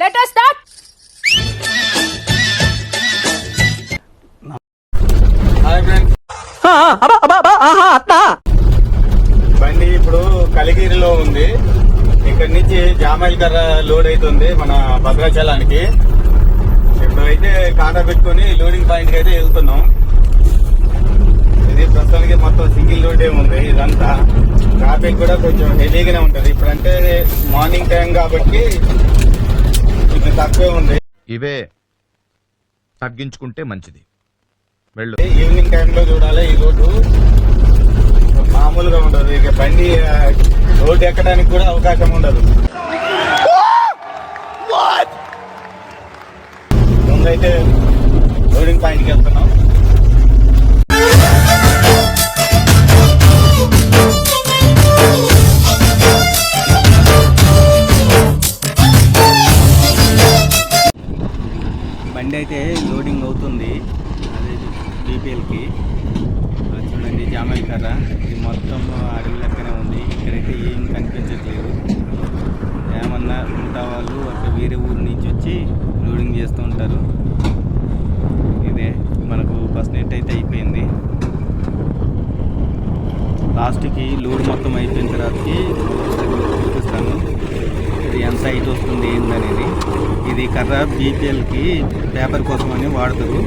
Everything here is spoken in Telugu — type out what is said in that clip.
Let us start. Hi friends. బండి ఇప్పుడు కలిగిరిలో ఉంది. ఇక్కడి నుంచి జామాయిల్కర్ర లోడ్ అవుతుంది మన భద్రాచలానికి. ఇప్పుడు అయితే కాటా పెట్టుకుని లోడింగ్ పాయింట్ కి అయితే వెళ్తున్నాం. ఇది ప్రస్తుతానికి మొత్తం సింగిల్ లోడే ఉంది. ఇదంతా ట్రాఫిక్ కూడా కొంచెం హెవీగానే ఉంటది. ఇప్పుడంటే మార్నింగ్ టైం కాబట్టి కొంచెం తక్కువే ఉంది. ఇవే తగ్గించుకుంటే మంచిది. వెళ్ళు. ఈవినింగ్ టైంలో చూడాలి. ఈ రోడ్డు మామూలుగా ఉండదు. ఇక బండి రోడ్డు ఎక్కడానికి కూడా అవకాశం ఉండదు. ముందైతే లోడింగ్ పాయింట్కి వెళ్తున్నాం. బండి అయితే లోడింగ్ అవుతుంది. అదే బీపీఎల్కి చూడండి జామాయిల్కర్ర. ఇది మొత్తం అడవి లెక్కనే ఉంది. ఇక్కడైతే ఏం కనిపించట్లేదు. ఏమన్నా ఉంటా వాళ్ళు అక్కడ వేరే ఊరు నుంచి వచ్చి లోడింగ్ చేస్తూ ఉంటారు. ఇదే మనకు బస్ నెట్ అయితే అయిపోయింది. లాస్ట్కి లోడ్ మొత్తం అయిపోయిన తర్వాతకి చూపిస్తాను ఇది ఎంత హైట్ వస్తుంది ఏందనేది. ఇది కర్ర బీపీఎల్కి పేపర్ కోసం అని వాడతారు.